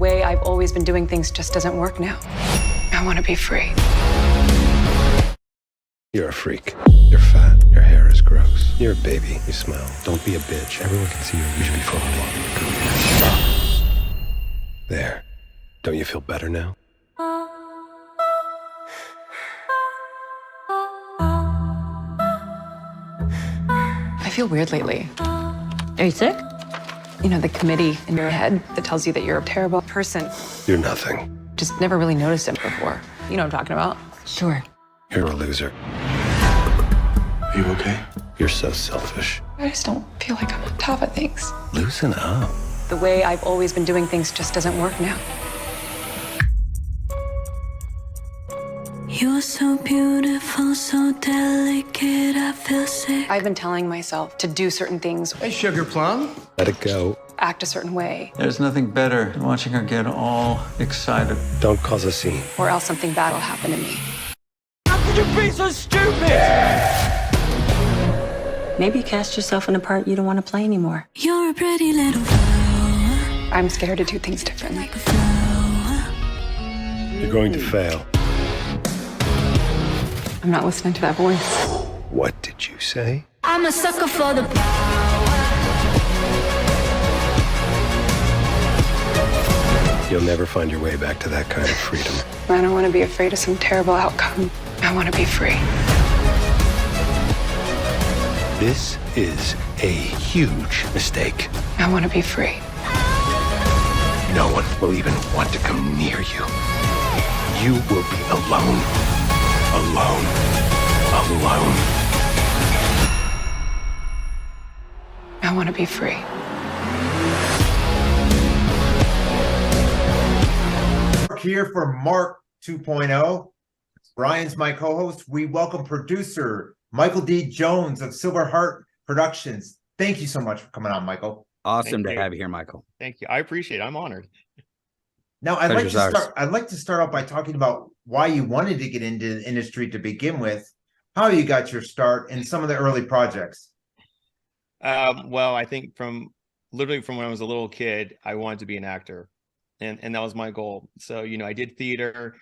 way I've always been doing things just doesn't work now. I want to be free. You're a freak. You're fat. Your hair is gross. You're a baby. You smell. Don't be a bitch. Everyone can see you should be full of love. There. Don't you feel better now? I feel weird lately. Are you sick? You know, the committee in your head that tells you that you're a terrible person. You're nothing. Just never really noticed it before. You know what I'm talking about? Sure. You're a loser. Are you okay? You're so selfish. I just don't feel like I'm on top of things. Loosen up. The way I've always been doing things just doesn't work now. You're so beautiful, so delicate, I feel sick. I've been telling myself to do certain things, Hey, Sugar Plum. Let it go. act a certain way, There's nothing better than watching her get all excited. Don't cause a scene. or else something bad will happen to me. How could you be so stupid? Maybe you cast yourself in a part you don't want to play anymore. You're a pretty little flower. I'm scared to do things differently. You're going to fail. I'm not listening to that voice. What did you say? I'm a sucker for the You'll never find your way back to that kind of freedom. I don't want to be afraid of some terrible outcome. I want to be free. This is a huge mistake. I want to be free. No one will even want to come near you. You will be alone. Alone. Alone. I want to be free. Here for Mark 2.0. Brian's my co-host. We welcome producer Michael D. Jones of Silverheart Productions. Thank you so much for coming on, Michael. Awesome Thank to you. have you here, Michael. Thank you. I appreciate it. I'm honored. Now, Pleasure's ours. I'd like to start off by talking about why you wanted to get into the industry to begin with, how you got your start, and some of the early projects. Well, I think literally from when I was a little kid, I wanted to be an actor, and that was my goal. So, I did theater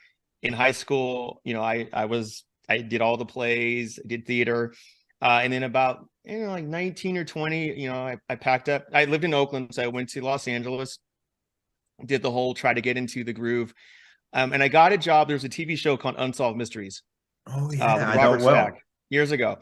in high school. I did all the plays, I did theater. And then about, like 19 or 20, I packed up. I lived in Oakland, so I went to Los Angeles, did the whole try to get into the groove. And I got a job. There was a TV show called Unsolved Mysteries. Oh, yeah, With I Robert know well. Stack, years ago.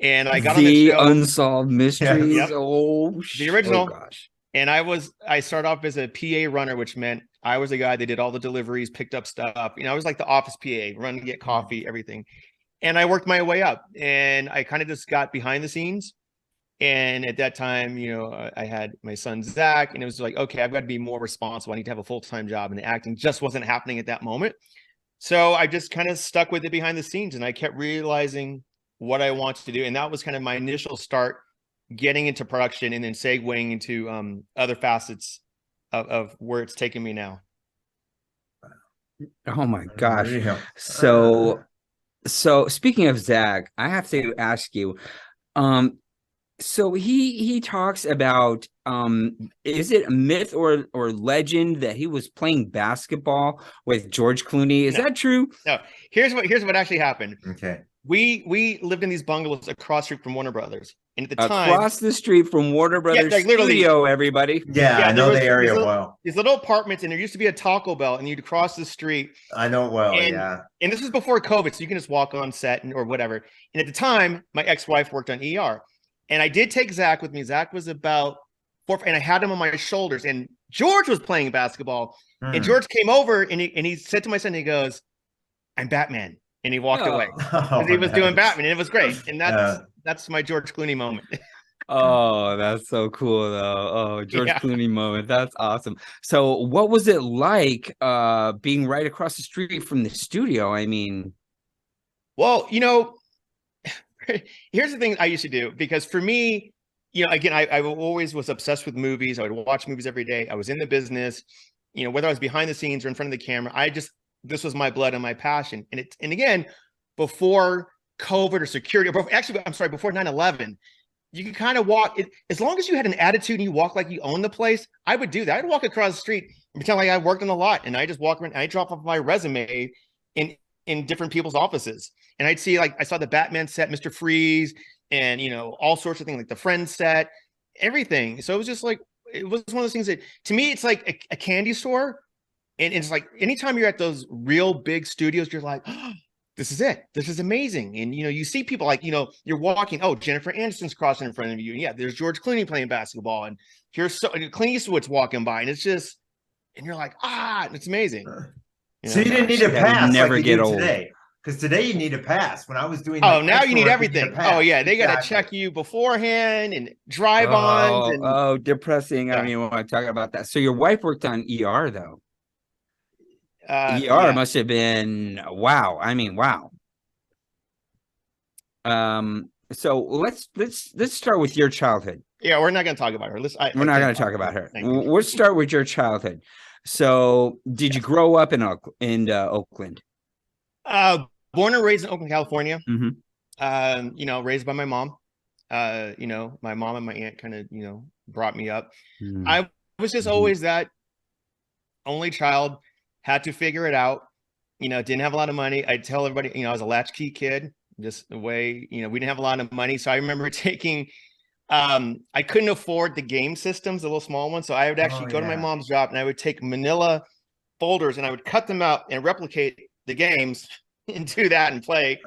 And I got on the The show. Unsolved Mysteries. Yep. Oh, The original. Oh, gosh. And I started off as a PA runner, which meant I was the guy that did all the deliveries, picked up stuff. I was like the office PA, run to get coffee, everything. And I worked my way up, and I kind of just got behind the scenes. And at that time, I had my son, Zach, and it was like, okay, I've got to be more responsible. I need to have a full-time job, and the acting just wasn't happening at that moment. So I just kind of stuck with it behind the scenes, and I kept realizing what I wanted to do. And that was kind of my initial start getting into production, and then segueing into other facets of where it's taken me now. Oh my gosh. There you go. So speaking of Zach, I have to ask you, so he talks about, is it a myth or legend that he was playing basketball with George Clooney? Is that true? No, here's what actually happened. Okay. We lived in these bungalows across the street from Warner Brothers, and at the time, Across the street from Warner Brothers like literally- studio, everybody. Yeah, I know the area well. These little apartments, and there used to be a Taco Bell, and you'd cross the street. I know it well, And- yeah. And this was before COVID, so you can just walk on set or whatever. And at the time, my ex-wife worked on ER, and I did take Zach with me. Zach was about 4, and I had him on my shoulders, and George was playing basketball. And George came over, and he said to my son, he goes, "I'm Batman." And he walked away because he was doing Batman, and it was great. And that's my George Clooney moment. Oh, that's so cool, though. Oh, George Yeah. Clooney moment. That's awesome. So what was it like being right across the street from the studio? I mean, Well, here's the thing I used to do, because for me, again, I always was obsessed with movies. I would watch movies every day. I was in the business, whether I was behind the scenes or in front of the camera. This was my blood and my passion. And again, before COVID or security, before 9/11, you could kind of walk it as long as you had an attitude and you walk like you own the place. I would do that. I'd walk across the street pretend like I worked in a lot, and I just walk around and I drop off my resume in different people's offices. And I'd see, like, I saw the Batman set, Mr. Freeze, and all sorts of things, like the Friends set, everything. So it was just like, it was one of those things that, to me, it's like a candy store. And it's like, anytime you're at those real big studios, you're like, oh, this is it. This is amazing. And, you see people like, you're walking, oh, Jennifer Aniston's crossing in front of you. And yeah, there's George Clooney playing basketball. And here's Clint Eastwood's walking by. And it's just, and you're like, it's amazing. So you didn't need a pass never like you get do old. today. Because today you need a pass. When I was doing now you need extra work, everything. pass. Oh yeah, they got to Exactly. check you beforehand and drive-ons. And, depressing. I don't even want to talk about that. So your wife worked on ER though. ER yeah. must have been wow. I mean, wow. So let's start with your childhood. Yeah, we're not going to talk about her. We're not going to talk about her. Let's start with your childhood. So, did you grow up in Oakland? Born and raised in Oakland, California. Mm-hmm. Raised by my mom. My mom and my aunt kind of, brought me up. Mm-hmm. I was just always that only child, had to figure it out. Didn't have a lot of money. I'd tell everybody, I was a latchkey kid, just the way, we didn't have a lot of money. So I remember taking, I couldn't afford the game systems, the little small ones. So I would actually go to my mom's job and I would take manila folders and I would cut them out and replicate the games and do that and play.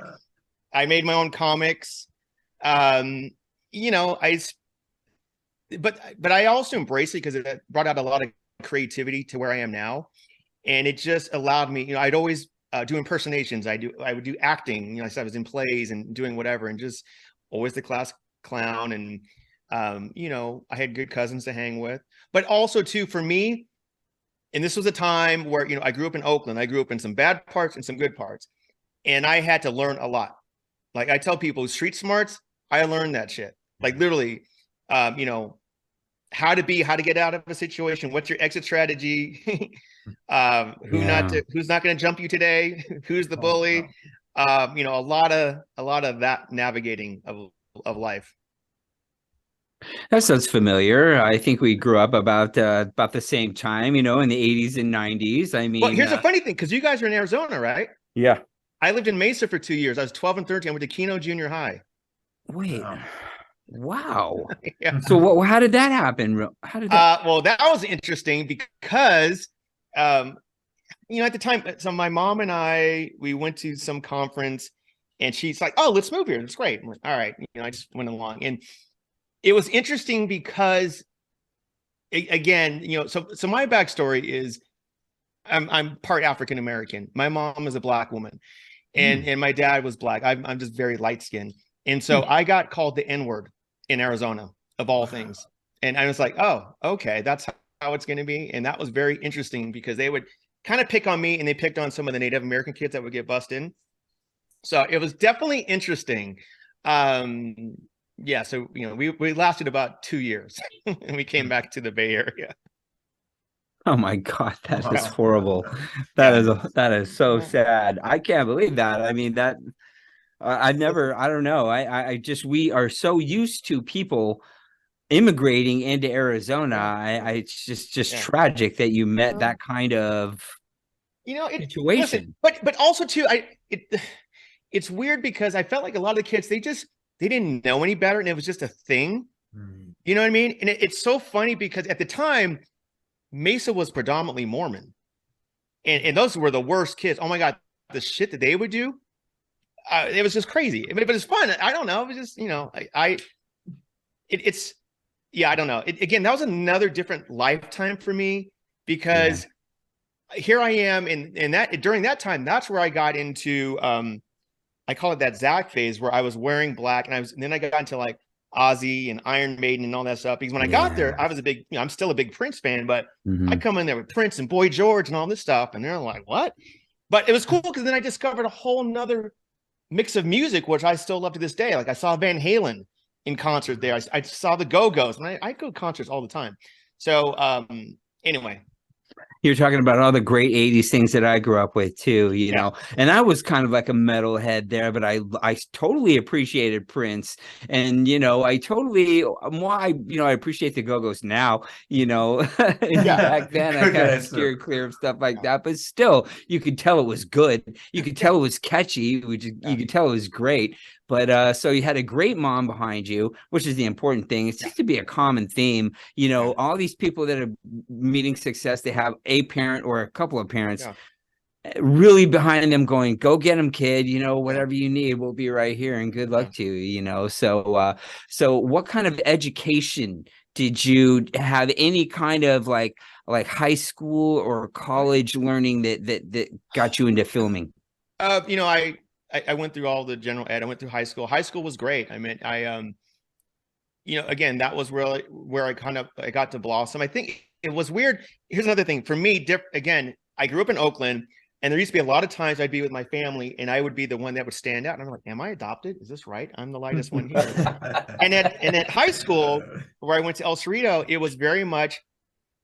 I made my own comics. But I also embraced it because it brought out a lot of creativity to where I am now. And it just allowed me, I'd always do impersonations. I would do acting, so I was in plays and doing whatever, and just always the class clown. And, I had good cousins to hang with, but also too, for me, and this was a time where, I grew up in Oakland. I grew up in some bad parts and some good parts. And I had to learn a lot. Like I tell people, street smarts, I learned that shit. Like literally, how to get out of a situation. What's your exit strategy? Who's not going to jump you today? Who's the bully? A lot of that navigating of life. That sounds familiar. I think we grew up about the same time, in the 80s and 90s. I mean, well, here's a funny thing, because you guys are in Arizona, right? Yeah. I lived in Mesa for 2 years. I was 12 and 13. I went to Keno Junior High. Wait. Wow. Yeah. So how did that happen? How did that? Well, that was interesting because, at the time, so my mom and we went to some conference, and she's like, "Oh, let's move here. It's great." I'm like, all right. I just went along, and it was interesting because, again, so my backstory is, I'm part African American. My mom is a Black woman, and my dad was Black. I'm just very light skinned. And so I got called the N-word in Arizona, of all things. And I was like, oh, okay, that's how it's going to be. And that was very interesting because they would kind of pick on me, and they picked on some of the Native American kids that would get busted. So it was definitely interesting. So, we lasted about 2 years and we came back to the Bay Area. Oh my God, that is horrible. That is so sad. I can't believe that. I mean, that I don't know. We are so used to people immigrating into Arizona. It's just tragic that you met that kind of situation. Listen, but also too, it's weird because I felt like a lot of the kids, they didn't know any better, and it was just a thing. You know what I mean? And it's so funny because at the time, Mesa was predominantly Mormon, and those were the worst kids. Oh my God, the shit that they would do. It was just crazy. But it's fun. I don't know. It was just, I don't know. Again, that was another different lifetime for me because here I am during that time, that's where I got into, I call it that Zach phase where I was wearing black, and then I got into like Ozzy and Iron Maiden and all that stuff. Because when I got there, I was I'm still a big Prince fan, but I come in there with Prince and Boy George and all this stuff. And they're like, what? But it was cool because then I discovered a whole nother mix of music, which I still love to this day. Like I saw Van Halen in concert there. I saw the Go-Go's, and I go to concerts all the time. So anyway. You're talking about all the great 80s things that I grew up with too, you Yeah. know. And I was kind of like a metalhead there, but I totally appreciated Prince. And I totally I appreciate the Go-Go's now, Back then I Good kind of answer. steered clear of stuff like that, but still you could tell it was good. You could tell it was catchy, you could tell it was great. But so you had a great mom behind you, which is the important thing. It seems to be a common theme. All these people that are meeting success, they have a parent or a couple of parents really behind them going, go get them, kid, whatever you need, we'll be right here, and good luck to you. So what kind of education did you have? Any kind of like high school or college learning that got you into filming? I went through all the general ed. I went through high school. High school was great. I mean, again, that was really where I got to blossom. I think it was weird. Here's another thing for me. Again, I grew up in Oakland, and there used to be a lot of times I'd be with my family, and I would be the one that would stand out. And I'm like, "Am I adopted? Is this right? I'm the lightest one here." and at high school, where I went to El Cerrito, it was very much.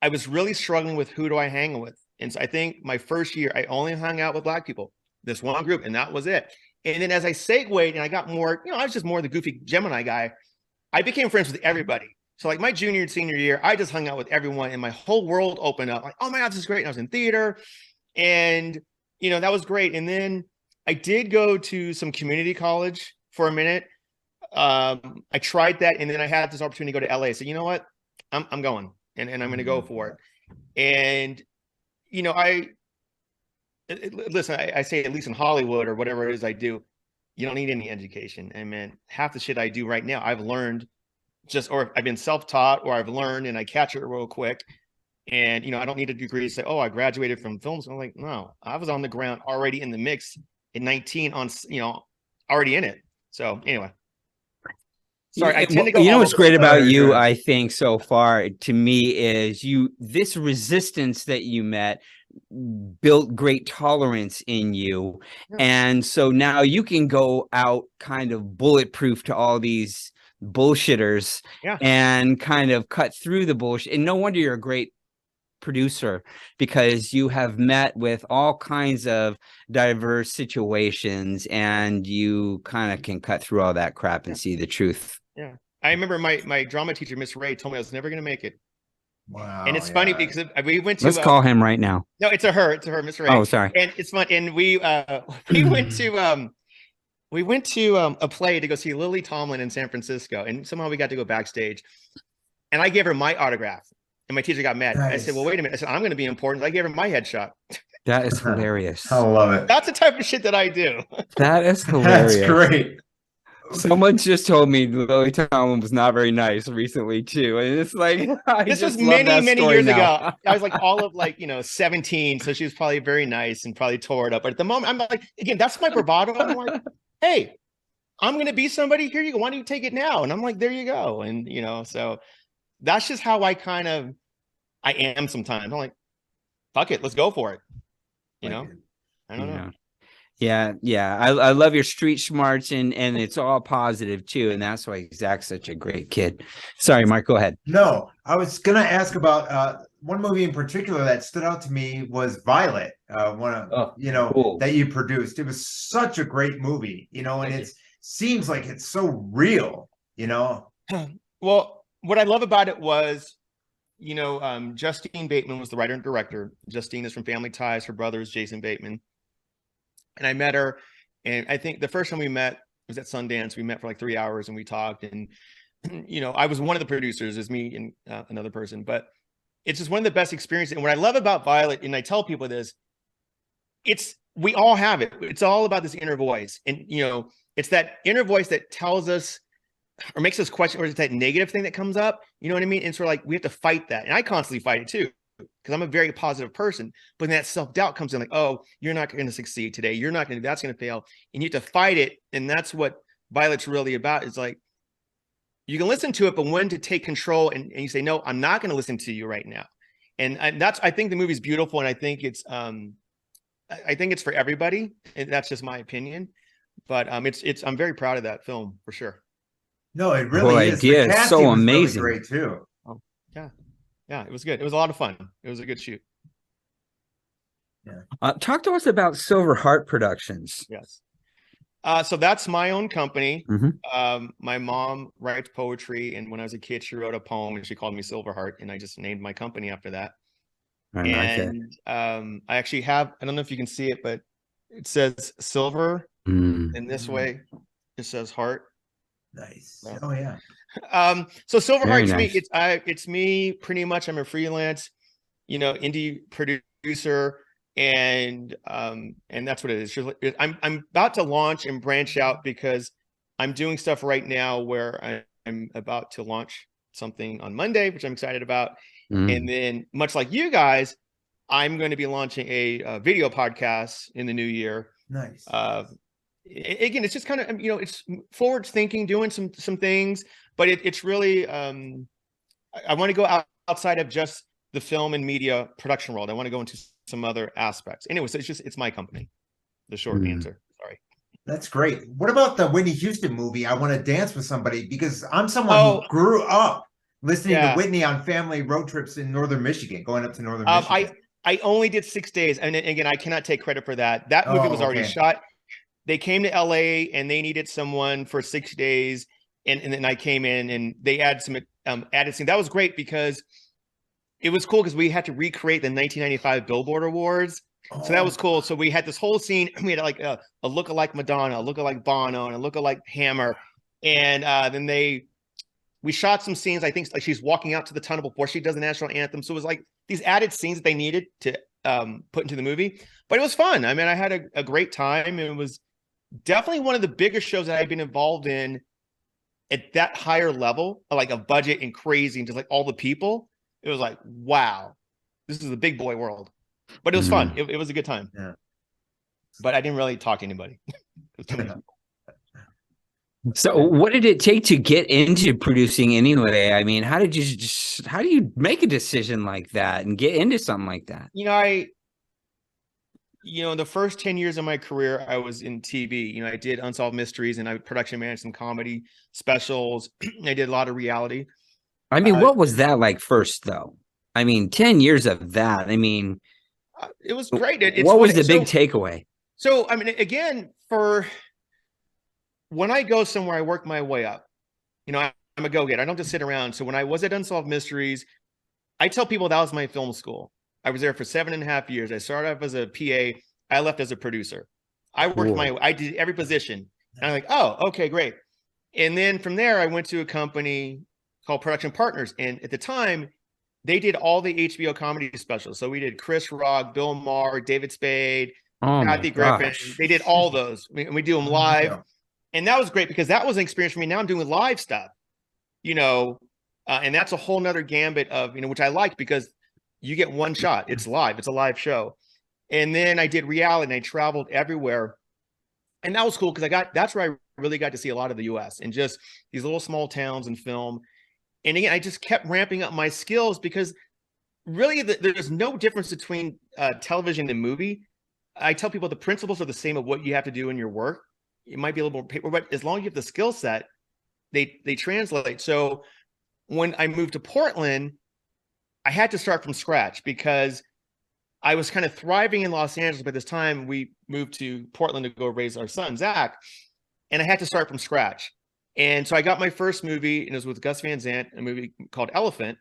I was really struggling with who do I hang with, and so I think my first year I only hung out with Black people. This one group, and that was it. And then as I segued and I got more, I was just more the goofy Gemini guy. I became friends with everybody. So like my junior and senior year, I just hung out with everyone, and my whole world opened up. Like, oh my God, this is great. And I was in theater, and that was great. And then I did go to some community college for a minute. I tried that, and then I had this opportunity to go to LA. So you know what? I'm going, and I'm going to go for it. And listen, I say at least in Hollywood or whatever it is I do, you don't need any education. I mean, half the shit I do right now, I've learned or I've been self-taught, or I've learned and I catch it real quick. And, I don't need a degree to say, oh, I graduated from film school. I'm like, no, I was on the ground already in the mix at 19 on, already in it. So anyway. Sorry, I tend to go. What's great about you, I think, so far to me is this resistance that you met built great tolerance in you. And so now you can go out kind of bulletproof to all these bullshitters and kind of cut through the bullshit. And no wonder you're a great producer, because you have met with all kinds of diverse situations, and you kind of can cut through all that crap and see the truth. Yeah. I remember my drama teacher, Miss Ray, told me I was never going to make it. Wow. And it's funny because we went to let's call him right now. No, it's a her, Miss Ray. Oh, sorry. And it's fun. And we went to a play to go see Lily Tomlin in San Francisco, and somehow we got to go backstage, and I gave her my autograph, and my teacher got mad. Nice. I said, well, wait a minute. I said, I'm going to be important. I gave her my headshot. That is hilarious. I love it. That's the type of shit that I do. That is hilarious. That's great. Someone just told me Lily Tomlin was not very nice recently too, and it's like this was many years ago. I was like all of 17, so she was probably very nice and probably tore it up. But at the moment, I'm like, again, that's my bravado. I'm like, hey, I'm gonna be somebody. Here you go. Why don't you take it now? And I'm like, there you go. And so that's just how I am sometimes. I'm like, fuck it, let's go for it. I don't know. Yeah. I love your street smarts, and it's all positive too. And that's why Zach's such a great kid. Sorry, Mark, go ahead. No, I was going to ask about one movie in particular that stood out to me was Violet. Cool. That you produced. It was such a great movie, and it seems like it's so real, Well, what I love about it was, Justine Bateman was the writer and director. Justine is from Family Ties. Her brother is Jason Bateman. And I met her, and I think the first time we met was at Sundance. We met for 3 hours and we talked, and I was one of the producers, as me and another person, but it's just one of the best experiences. And what I love about Violet, and I tell people this, we all have it. It's all about this inner voice, and it's that inner voice that tells us or makes us question, or is it that negative thing that comes up? You know what I mean? And so we have to fight that, and I constantly fight it too, because I'm a very positive person. But that self-doubt comes in, oh, you're not going to succeed today. You're not going to, that's going to fail. And you have to fight it. And that's what Violet's really about. Is you can listen to it, but when to take control, and you say, no, I'm not going to listen to you right now. And I think the movie's beautiful. And I think it's for everybody. And that's just my opinion. But I'm very proud of that film for sure. No, it really is. Idea. It's so amazing. Really great too. Oh, yeah. Yeah, it was good. It was a lot of fun. It was a good shoot. Talk to us about Silverheart Productions. Yes. So that's my own company. Mhm. My mom writes poetry, and when I was a kid, she wrote a poem and she called me Silverheart, and I just named my company after that. I like it. And I actually have, I don't know if you can see it, but it says silver in this way. It says heart. Nice. Yeah. Oh yeah. So Silverheart, Very nice. it's me pretty much. I'm a freelance, indie producer, and that's what it is. I'm about to launch and branch out because I'm doing stuff right now where I'm about to launch something on Monday, which I'm excited about. And then, much like you guys, I'm going to be launching a video podcast in the new year. Nice. Again, it's just kind of, it's forward thinking, doing some things, but it's really, I want to go outside of just the film and media production world. I want to go into some other aspects. Anyway, so it's my company. The short answer. Sorry. That's great. What about the Whitney Houston movie, I Want to Dance with Somebody? Because I'm someone who grew up listening to Whitney on family road trips in northern Michigan, going up to northern Michigan. I only did 6 days. And again, I cannot take credit for that. That movie was already shot. They came to LA and they needed someone for 6 days. And then I came in and they added some added scene. That was great because it was cool because we had to recreate the 1995 Billboard Awards. So that was cool. So we had this whole scene. We had like a lookalike Madonna, a lookalike Bono, and a lookalike Hammer. And then we shot some scenes. I think like she's walking out to the tunnel before she does the national anthem. So it was like these added scenes that they needed to put into the movie. But it was fun. I mean, I had a great time. It was definitely one of the biggest shows that I've been involved in at that higher level, like a budget and crazy and just like all the people. It was like, wow, this is the big boy world. But it was fun. It was a good time. Yeah. But I didn't really talk to anybody. So what did it take to get into producing anyway? I mean, how do you make a decision like that and get into something like that? The first 10 years of my career, I was in TV. I did Unsolved Mysteries and I production managed some comedy specials. I did a lot of reality. I mean, what was that like first though? I mean, 10 years of that. I mean, it was great. What was the big takeaway? So, I mean, again, when I go somewhere, I work my way up. I'm a go-getter. I don't just sit around. So when I was at Unsolved Mysteries, I tell people that was my film school. I was there for 7.5 years. I started off as a PA. I left as a producer. I worked I did every position. And I'm like, oh, okay, great. And then from there, I went to a company called Production Partners. And at the time, they did all the HBO comedy specials. So we did Chris Rock, Bill Maher, David Spade, Kathy Griffin. They did all those. We do them live. And that was great because that was an experience for me. Now I'm doing live stuff, and that's a whole nother gambit of, which I like because you get one shot. It's live. It's a live show. And then I did reality and I traveled everywhere. And that was cool because that's where I really got to see a lot of the US and just these little small towns and film. And again, I just kept ramping up my skills because really there's no difference between television and movie. I tell people the principles are the same of what you have to do in your work. It might be a little more paper, but as long as you have the skill set, they translate. So when I moved to Portland, I had to start from scratch because I was kind of thriving in Los Angeles. By this time, we moved to Portland to go raise our son, Zach, and I had to start from scratch. And so I got my first movie, and it was with Gus Van Sant, a movie called Elephant.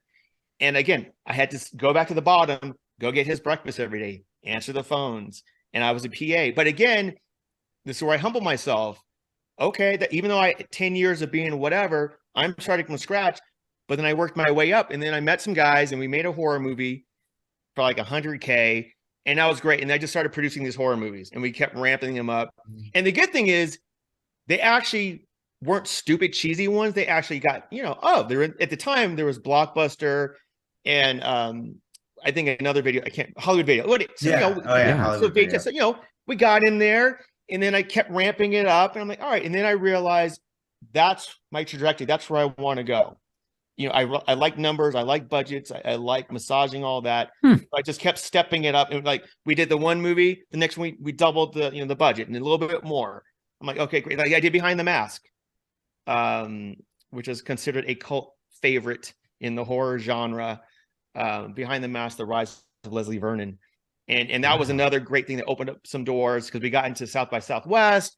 And again, I had to go back to the bottom, go get his breakfast every day, answer the phones, and I was a PA. But again, this is where I humble myself. Okay, that even though 10 years of being whatever, I'm starting from scratch, but then I worked my way up and then I met some guys and we made a horror movie for like $100K and that was great. And I just started producing these horror movies and we kept ramping them up. And the good thing is they actually weren't stupid, cheesy ones. They actually got, at the time there was Blockbuster and I think another video, Hollywood Video. Hollywood Video. So, we got in there. And then I kept ramping it up and I'm like, all right. And then I realized that's my trajectory. That's where I want to go. I like numbers. I like budgets. I like massaging all that. So I just kept stepping it up. And like we did the one movie, the next week we doubled the budget and a little bit more. I'm like, okay, great. Like I did Behind the Mask, which is considered a cult favorite in the horror genre. Behind the Mask, The Rise of Leslie Vernon. And that was another great thing that opened up some doors because we got into South by Southwest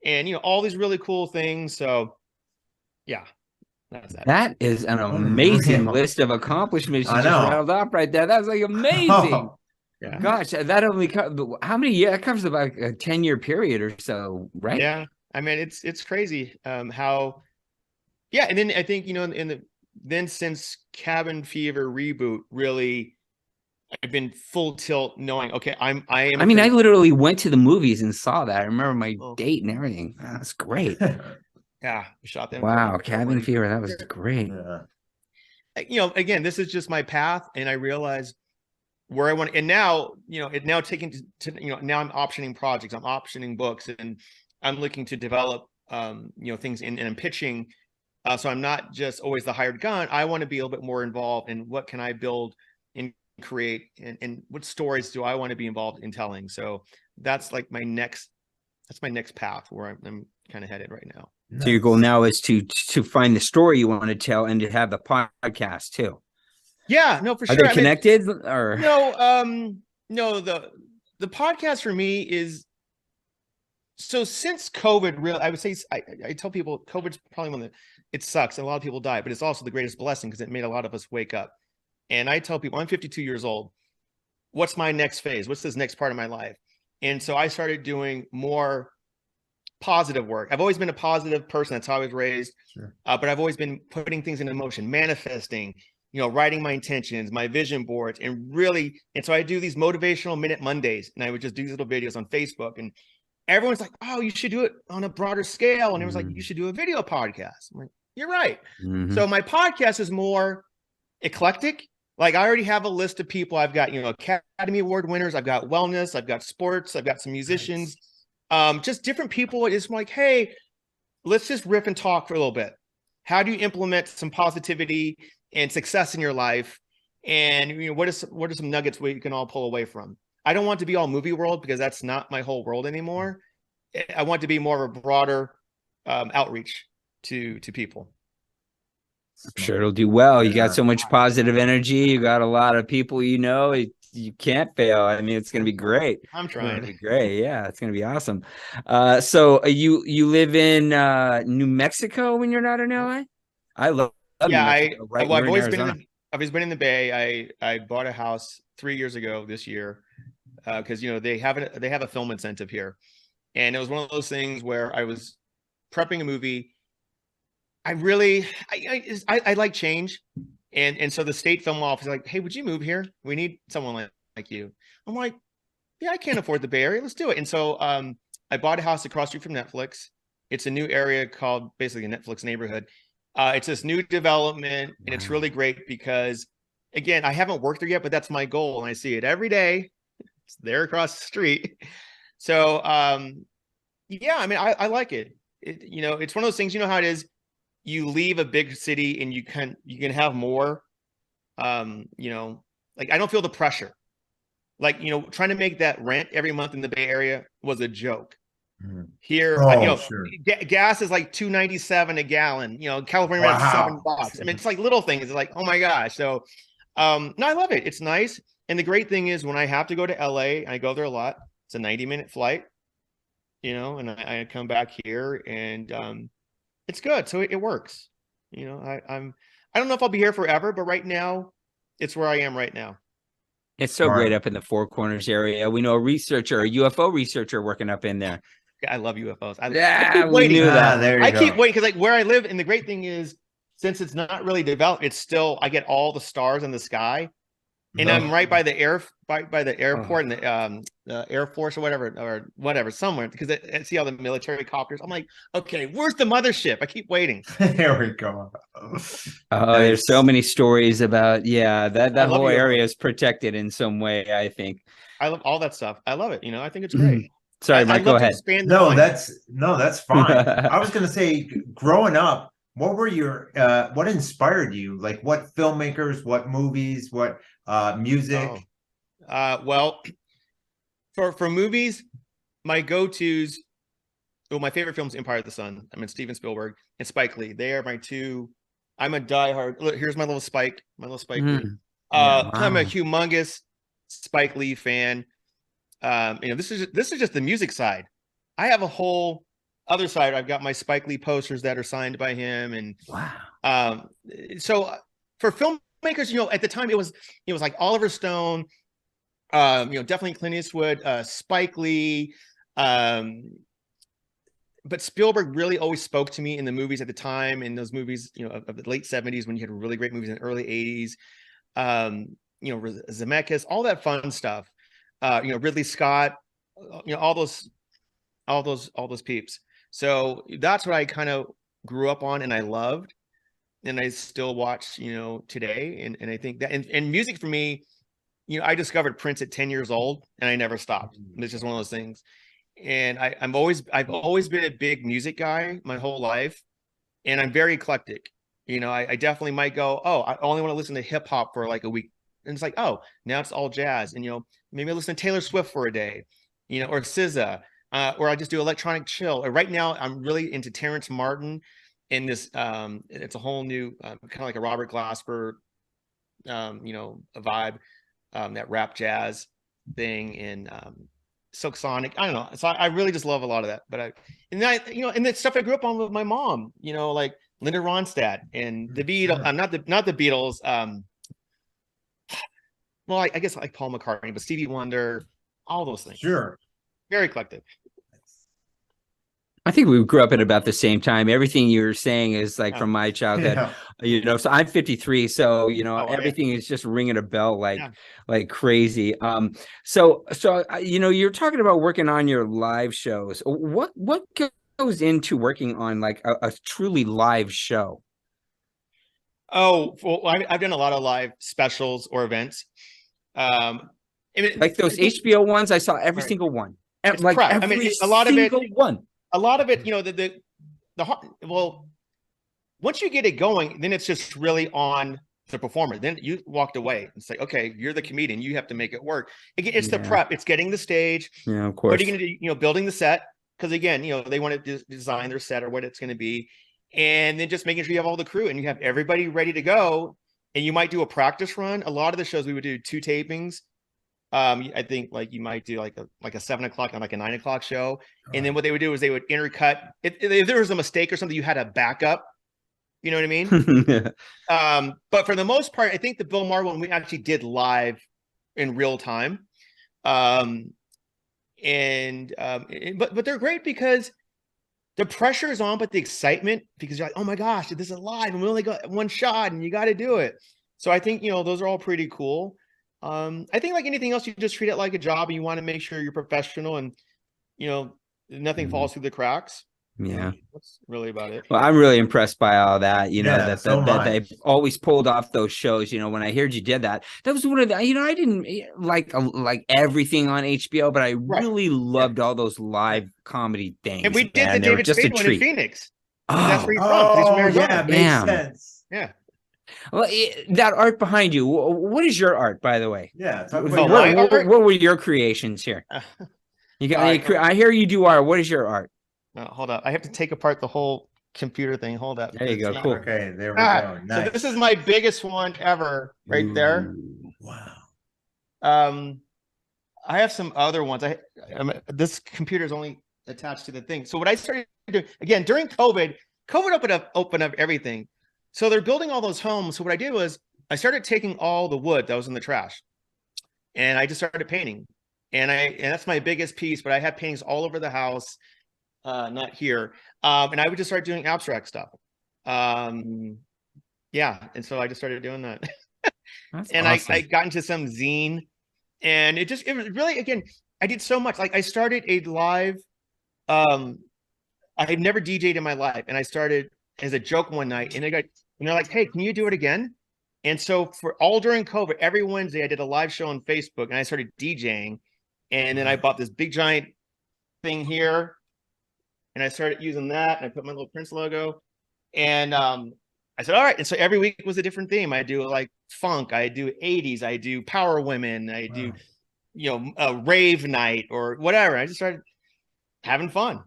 and, all these really cool things. So yeah, that's that. That is an amazing Unreal. list of accomplishments you I just know. rattled off right there. That was like amazing. Yeah. Gosh, that only how many years? That covers about a 10-year period or so, right? Yeah. I mean, it's crazy how, yeah. And then I think, then since Cabin Fever reboot, really, I've been full tilt knowing, okay, I am. I mean, I literally went to the movies and saw that. I remember my Oh. date and everything. That's great. Yeah, we shot them. Wow, Cabin Fever, that was great. Again, this is just my path, and I realized where I want. And now, now taking to now I'm optioning projects, I'm optioning books, and I'm looking to develop, things and I'm pitching. So I'm not just always the hired gun. I want to be a little bit more involved in what can I build and create, and what stories do I want to be involved in telling. So that's like my next path where I'm kind of headed right now. So your goal now is to find the story you want to tell and to have the podcast too. Yeah, no, for Are sure. they connected or no, the podcast for me is, so since COVID, really, I would say, I tell people COVID's probably one that it sucks and a lot of people die, but it's also the greatest blessing because it made a lot of us wake up. And I tell people, I'm 52 years old. What's my next phase? What's this next part of my life? And so I started doing more positive work. I've always been a positive person. That's how I was raised. Sure. But I've always been putting things into motion, manifesting, writing my intentions, my vision boards, and so I do these motivational Minute Mondays, and I would just do these little videos on Facebook, and everyone's like, oh, you should do it on a broader scale. And it was like, you should do a video podcast. I'm like, you're right. So my podcast is more eclectic. Like I already have a list of people. I've got, Academy Award winners. I've got wellness. I've got sports. I've got some musicians, just different people. It's like, hey, let's just riff and talk for a little bit. How do you implement some positivity and success in your life? And what are some nuggets we can all pull away from? I don't want to be all movie world because that's not my whole world anymore. I want to be more of a broader outreach to people. I'm sure it'll do well. You got so much positive energy. You got a lot of people, you can't fail. I mean, it's going to be great. I'm trying. It's great. Yeah, it's going to be awesome. So you live in New Mexico when you're not in LA? I love Yeah, I've always been in the Bay. I bought a house 3 years ago this year because they have a film incentive here, and it was one of those things where I was prepping a movie. I like change. And so the state film office is like, hey, would you move here? We need someone like you. I'm like, yeah, I can't afford the Bay Area. Let's do it. And so I bought a house across the street from Netflix. It's a new area called basically a Netflix neighborhood. It's this new development, and it's really great because, again, I haven't worked there yet, but that's my goal. And I see it every day. It's there across the street. So, yeah, I mean, I like it. It's one of those things, how it is. You leave a big city and you can have more, like I don't feel the pressure. Like, trying to make that rent every month in the Bay Area was a joke. Here, sure. Gas is like $2.97 a gallon. California rent is $7. I mean, it's like little things. It's like, oh my gosh. So, no, I love it. It's nice. And the great thing is when I have to go to LA, I go there a lot. It's a 90-minute flight, and I come back here and, it's good. So it works. I don't know if I'll be here forever, but right now it's where I am right now. It's so great up in the Four Corners area. We know a UFO researcher working up in there. I love UFOs. I keep waiting. I keep waiting because like where I live, and the great thing is since it's not really developed, it's still, I get all the stars in the sky. And I'm right by the airport and the Air Force or whatever, somewhere, because I see all the military copters. I'm like, okay, where's the mothership? I keep waiting. There we go. There's so many stories about, that whole area is protected in some way, I think. I love all that stuff. I love it. I think it's great. Sorry, Mike, go ahead. That's fine. I was going to say, growing up, what were what inspired you? Like what filmmakers, what movies, what music? Well, for movies, my go-tos, my favorite film is Empire of the Sun. I mean, Steven Spielberg and Spike Lee. They are my two. I'm a diehard. Look, here's my little Spike Lee. Wow. I'm a humongous Spike Lee fan. This is just the music side. I have a whole other side. I've got my Spike Lee posters that are signed by him, and Wow. so for filmmakers, at the time it was like Oliver Stone, definitely Clint Eastwood, Spike Lee, but Spielberg really always spoke to me in the movies at the time, in those movies, of the late 70s, when you had really great movies in the early 80s. Zemeckis, all that fun stuff. Ridley Scott, all those peeps. So that's what I kind of grew up on and I loved, and I still watch, today. And I think that, and music for me, I discovered Prince at 10 years old and I never stopped. It's just one of those things. And I've always been a big music guy my whole life, and I'm very eclectic. I definitely might go, oh, I only want to listen to hip hop for like a week, and it's like, oh, now it's all jazz, and maybe I listen to Taylor Swift for a day, or SZA, or I just do electronic chill. Or right now, I'm really into Terrence Martin, and this, it's a whole new kind of like a Robert Glasper, a vibe, that rap jazz thing, and Silk Sonic. I don't know. So I really just love a lot of that. But and that stuff I grew up on with my mom, like Linda Ronstadt and the Beatles. Not the Beatles. Well, I guess like Paul McCartney, but Stevie Wonder, all those things. Sure. Very eclectic. I think we grew up at about the same time. Everything you were saying is like from my childhood, so I'm 53. So, everything is just ringing a bell like crazy. So you're talking about working on your live shows. What goes into working on like a truly live show? Oh, well, I've done a lot of live specials or events. Like those HBO ones, I saw every single one. It's like prep. every A lot of it. One. A lot of it, once you get it going, then it's just really on the performer. Then you walked away and say, okay, you're the comedian. You have to make it work. Again, it's the prep. It's getting the stage. Yeah, of course. What are you going to do? Building the set. Because again, they want to design their set or what it's going to be. And then just making sure you have all the crew and you have everybody ready to go. And you might do a practice run. A lot of the shows we would do 2 tapings. I think like you might do like a 7 o'clock and like a 9 o'clock show. And then what they would do is they would intercut. If there was a mistake or something, you had a backup. You know what I mean? But for the most part, I think the Bill Maher one we actually did live in real time. But they're great because the pressure is on, but the excitement, because you're like, oh my gosh, this is live and we only got one shot and you got to do it. So I think, those are all pretty cool. I think like anything else, you just treat it like a job and you want to make sure you're professional and, nothing falls through the cracks. Yeah. That's really about it. Well, I'm really impressed by all that, that they've always pulled off those shows. When I heard you did that, that was one of the, I didn't like everything on HBO, but I really loved all those live comedy things. And we did the David Spade one in Phoenix. Oh, that's where you're from. He's from Arizona. Makes sense. Yeah. Well, that art behind you, what is your art, by the way? Yeah. What were your creations here? You got? I hear you do art. What is your art? Hold up. I have to take apart the whole computer thing. Hold up. There you go. Cool. Okay, there we go. Nice. So this is my biggest one ever right there. Wow. I have some other ones. This computer is only attached to the thing. So what I started doing, again, during COVID opened up everything. So they're building all those homes. So what I did was I started taking all the wood that was in the trash and I just started painting. And that's my biggest piece, but I have paintings all over the house. Not here. And I would just start doing abstract stuff. And so I just started doing that. And awesome. I got into some zine, and it was really, again, I did so much. Like I started a live, I had never DJ'd in my life, and I started as a joke one night, and they're like, hey, can you do it again? And so for all during COVID, every Wednesday I did a live show on Facebook, and I started DJing, and then I bought this big giant thing here. And I started using that, and I put my little Prince logo. And I said, all right. And so every week was a different theme. I do like funk, I do 80s, I do power women, I do, a rave night or whatever. I just started having fun.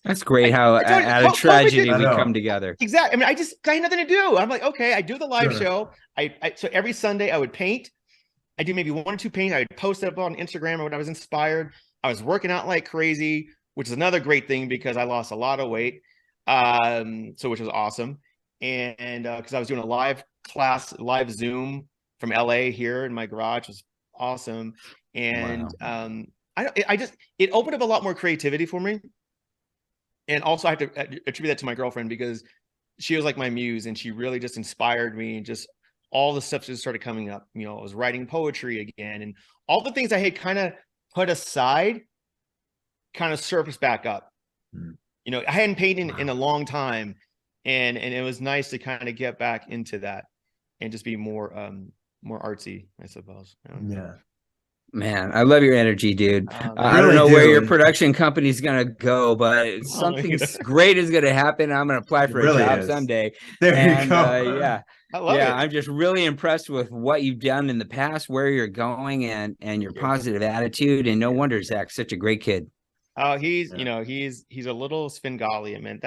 That's great how out of tragedy we come together. Exactly. I had nothing to do. I'm like, okay, I do the live show. So every Sunday I would paint. I do maybe 1 or 2 paintings. I would post it up on Instagram or when I was inspired. I was working out like crazy, which is another great thing because I lost a lot of weight. So which was awesome. And because I was doing a live Zoom from LA here in my garage, was awesome. And it opened up a lot more creativity for me. And also I have to attribute that to my girlfriend because she was like my muse and she really just inspired me, and just all the stuff just started coming up. I was writing poetry again, and all the things I had kind of put aside kind of surfaced back up. I hadn't painted in a long time, and it was nice to kind of get back into that and just be more artsy, I suppose. Yeah. Man, I love your energy, dude. I really don't know where do. your production company's gonna go, but something great is gonna happen. I'm gonna apply for a job someday. There you go. Yeah, I love it. I'm just really impressed with what you've done in the past, where you're going, and your positive attitude. And no wonder Zach's such a great kid. Oh, he's a little Svengali. I mean,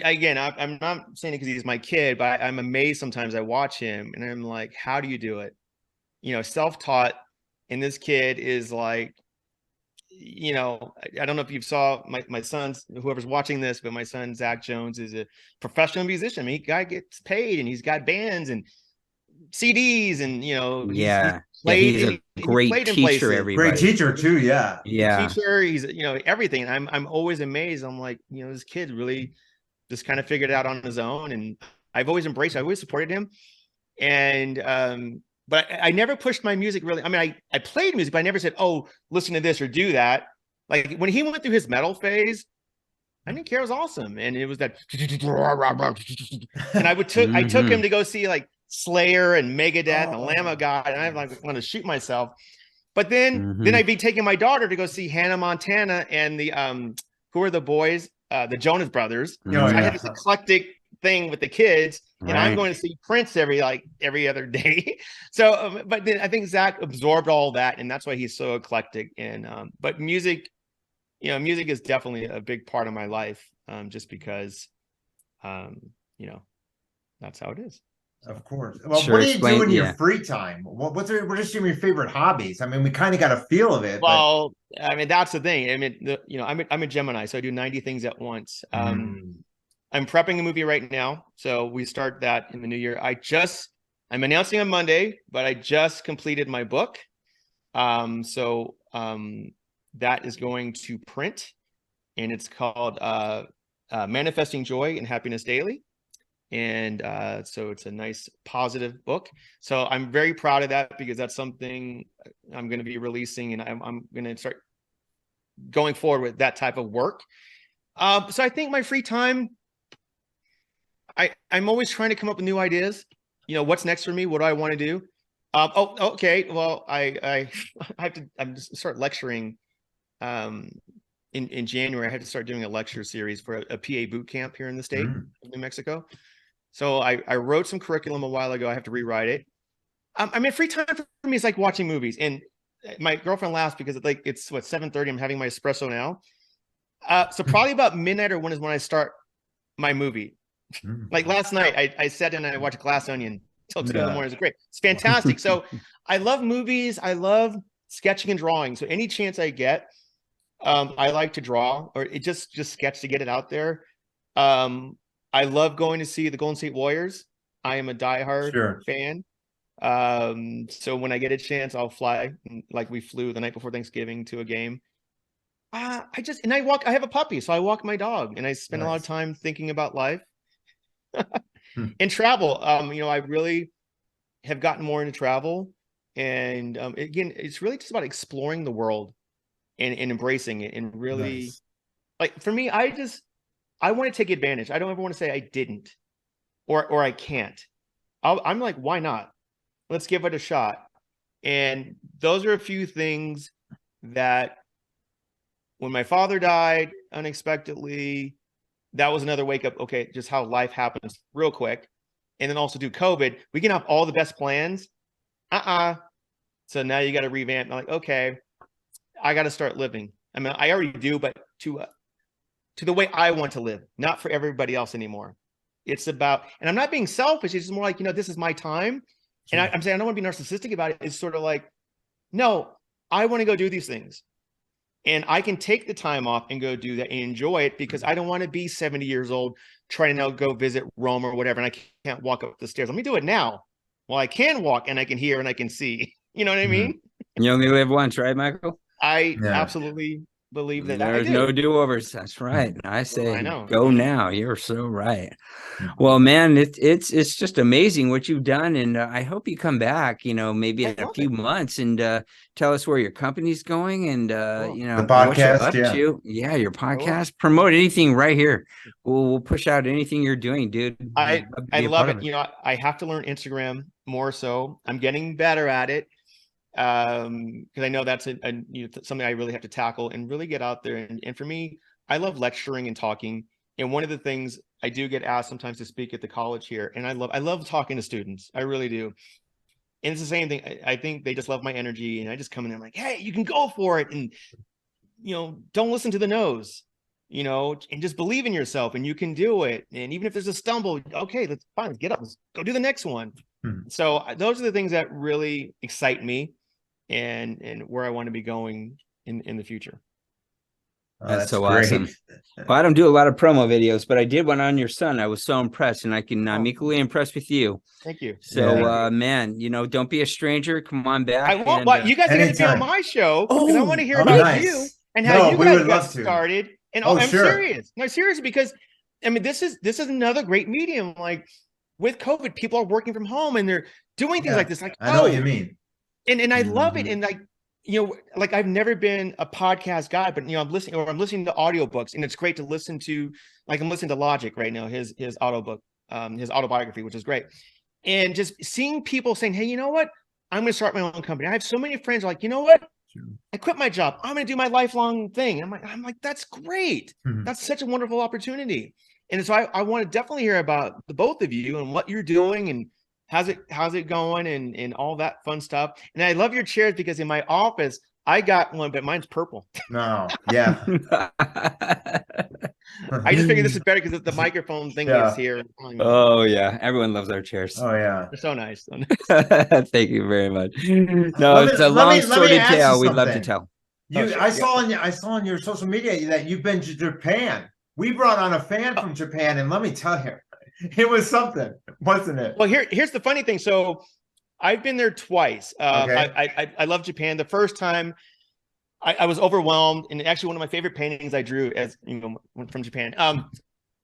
again, I'm not saying it because he's my kid, but I'm amazed sometimes. I watch him and I'm like, how do you do it? Self-taught, and this kid is like, I don't know if you saw my son's, whoever's watching this, but my son Zach Jones is a professional musician. I mean, guy gets paid and he's got bands and CDs, and he's a great teacher. Everybody, great teacher too. Yeah, teacher. He's everything. I'm always amazed. I'm like, this kid really just kind of figured it out on his own, and I've always embraced. I always supported him, and but I never pushed my music really. I mean, I played music, but I never said, "Oh, listen to this or do that." Like when he went through his metal phase, I didn't care. It was awesome, and it was that. And I took him to go see like Slayer and Megadeth and Lamb of God, and I like want to shoot myself. But then I'd be taking my daughter to go see Hannah Montana and the who are the boys, the Jonas Brothers. So I had this eclectic thing with the kids, and I'm going to see Prince every other day. So, but then I think Zach absorbed all that, and that's why he's so eclectic. And but music, music is definitely a big part of my life, just because, that's how it is. Of course. Well, what do you do in your free time? What are some of your favorite hobbies? I mean, we kind of got a feel of it. Well, I mean, that's the thing. I mean, I'm a Gemini, so I do 90 things at once. I'm prepping a movie right now, so we start that in the new year. I'm announcing on Monday, but I just completed my book. So that is going to print, and it's called Manifesting Joy and Happiness Daily. And so it's a nice positive book. So I'm very proud of that because that's something I'm going to be releasing, and I'm going to start going forward with that type of work. So I think my free time, I'm always trying to come up with new ideas. What's next for me? What do I want to do? Okay. Well, I'm just start lecturing. In January, I had to start doing a lecture series for a PA boot camp here in the state of New Mexico. So I wrote some curriculum a while ago. I have to rewrite it. I mean, free time for me is like watching movies. And my girlfriend laughs because it's 7:30. I'm having my espresso now. So probably about midnight or 1 is when I start my movie. Like last night, I sat down and I watched Glass Onion till 2 in the morning. It's great. It's fantastic. So I love movies. I love sketching and drawing. So any chance I get, I like to draw, or it just sketch to get it out there. I love going to see the Golden State Warriors. I am a diehard fan. So when I get a chance, I'll fly, like we flew the night before Thanksgiving to a game. I have a puppy, so I walk my dog, and I spend a lot of time thinking about life. And travel. I really have gotten more into travel, and again, it's really just about exploring the world and embracing it, and really like for me, I want to take advantage. I don't ever want to say I didn't or I can't. I'm like, why not? Let's give it a shot. And those are a few things that when my father died unexpectedly, that was another wake up. Okay, just how life happens real quick. And then also do COVID. We can have all the best plans. So now you got to revamp. I'm like, okay, I got to start living. I mean, I already do, but to the way I want to live, not for everybody else anymore. It's about, and I'm not being selfish. It's just more like, this is my time. And I'm saying I don't want to be narcissistic about it. It's sort of like, no, I want to go do these things. And I can take the time off and go do that and enjoy it because I don't want to be 70 years old trying to now go visit Rome or whatever. And I can't walk up the stairs. Let me do it now. Well, I can walk and I can hear and I can see. You know what I mean? You only live once, right, Michael? I absolutely believe that. There's no do-overs. That's right. I say, I know. go now. You're so right. Well, man, it's just amazing what you've done, and I hope you come back. Maybe in a few months, and tell us where your company's going, and the podcast, what you're up to. Yeah, your podcast. Promote anything right here. We'll push out anything you're doing, dude. I love it. I have to learn Instagram more. So I'm getting better at it. Because I know that's something I really have to tackle and really get out there. And for me, I love lecturing and talking. And one of the things I do get asked sometimes to speak at the college here, and I love talking to students. I really do. And it's the same thing. I think they just love my energy, and I just come in there like, hey, you can go for it, and don't listen to the no's, and just believe in yourself, and you can do it. And even if there's a stumble, okay, let's get up, let's go do the next one. So those are the things that really excite me. And where I want to be going in the future. That's so awesome. Well, I don't do a lot of promo videos, but I did one on your son. I was so impressed, and I'm equally impressed with you. Thank you. So, man, don't be a stranger. Come on back. I won't. But you guys are going to be on my show because I want to hear about you and how you guys got started. And I'm serious. No, seriously, because I mean, this is another great medium. Like with COVID, people are working from home and they're doing things like this. Like, I know what you mean. And I love it. And like I've never been a podcast guy, but I'm listening to audiobooks, and it's great to listen to. Like I'm listening to Logic right now, his audiobook, his autobiography, which is great. And just seeing people saying, hey, you know what? I'm going to start my own company. I have so many friends like, you know what? I quit my job. I'm going to do my lifelong thing. I'm like, that's great. That's such a wonderful opportunity. And so I want to definitely hear about the both of you and what you're doing and how's it going and all that fun stuff. And I love your chairs because in my office I got one, but mine's purple. No, yeah. I just figured this is better because the microphone thing is here. Oh yeah, everyone loves our chairs. Oh yeah, they're so nice. Thank you very much. No, it's a long sordid tale. We'd love to tell. I saw on your social media that you've been to Japan. We brought on a fan from Japan, and let me tell you, it was something, wasn't it? Well, here's the funny thing. So I've been there twice. I love Japan. The first time I was overwhelmed, and actually one of my favorite paintings I drew from Japan.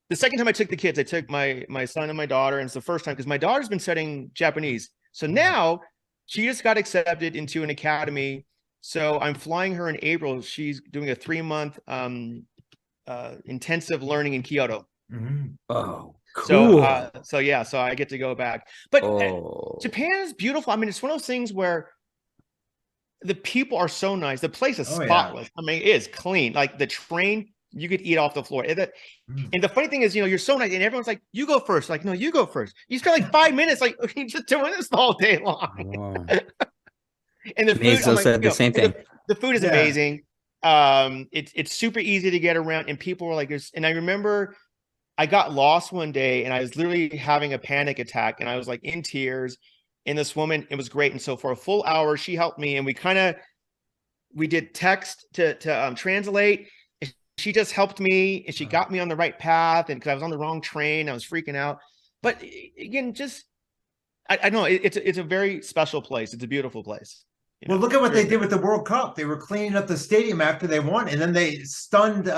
The second time I took the kids, I took my son and my daughter, and it's the first time because my daughter's been studying Japanese. So now she just got accepted into an academy. So I'm flying her in April. She's doing a 3-month intensive learning in Kyoto. Oh, cool. So I get to go back. But Japan is beautiful. I mean, it's one of those things where the people are so nice. The place is spotless. I mean, it is clean. Like the train, you could eat off the floor. And the funny thing is, you're so nice, and everyone's like, "You go first." Like, no, you go first. You spend like 5 minutes, like you're just doing this all day long. Wow. And the food, said the same thing. The food is amazing. It's super easy to get around, and people were like, and I remember I got lost one day, and I was literally having a panic attack, and I was like in tears. And this woman, it was great. And so for a full hour, she helped me, and we did text to translate. And she just helped me, and she got me on the right path. And because I was on the wrong train, I was freaking out. But again, I know it's a very special place. It's a beautiful place. Well, look at what they did with the World Cup. They were cleaning up the stadium after they won, and then they stunned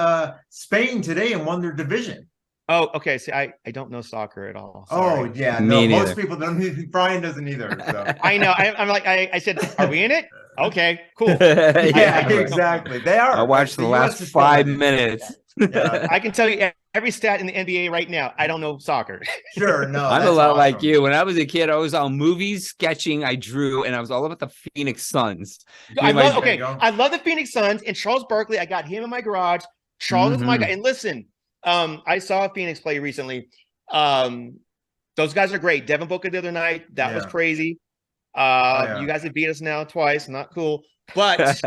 Spain today and won their division. Oh, okay. See, I don't know soccer at all. Sorry. Oh, yeah. No, most people don't. Brian doesn't either. So. I know. I'm like, I said, are we in it? Okay, cool. Yeah, exactly. They are. I watched the last 5 minutes. Yeah. I can tell you every stat in the NBA right now. I don't know soccer. Sure, no. I'm a lot like you. When I was a kid, I was on movies, sketching, I drew, and I was all about the Phoenix Suns. I love the Phoenix Suns and Charles Barkley. I got him in my garage. Charles is my guy. And listen, I saw Phoenix play recently. Those guys are great. Devin Booker the other night, that was crazy. You guys have beat us now twice. Not cool. But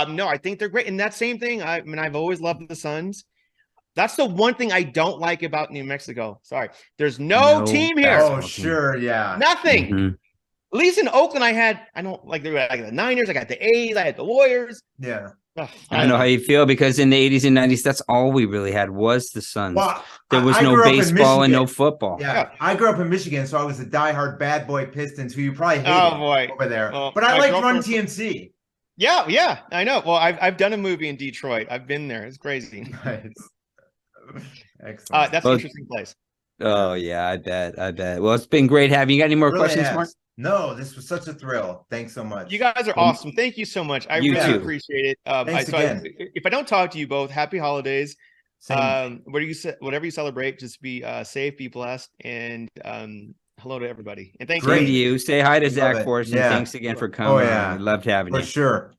no, I think they're great. And that same thing, I mean, I've always loved the Suns. That's the one thing I don't like about New Mexico. Sorry. There's no team here. Oh, sure. Yeah. Nothing. At least in Oakland, I don't like the Niners, I got the A's, I had the Warriors. Yeah. Ugh, I know how you feel because in the 80s and 90s, that's all we really had was the Suns. Well, There was I no grew up in baseball and no Michigan. football. Yeah, I grew up in Michigan, so I was a diehard bad boy Pistons, who you probably hated Oh, boy. over there. Well, but I my like Run girlfriend- TMC. Yeah, I know. Well, I've done a movie in Detroit. I've been there. It's crazy. Nice. Excellent. That's Well, an interesting place. Oh, yeah, I bet. Well, it's been great having you. Got any more Really questions, has. Mark? No, this was such a thrill. Thanks so much. You guys are awesome. Thank you so much. I You really too. appreciate it. Thanks again. If I don't talk to you both, happy holidays. Same. Whatever you celebrate, just be safe, be blessed, and hello to everybody. And thank Same you. to you. Say hi to Love Zach it. for us, and Yeah. thanks again for coming. yeah. We loved having For you. sure.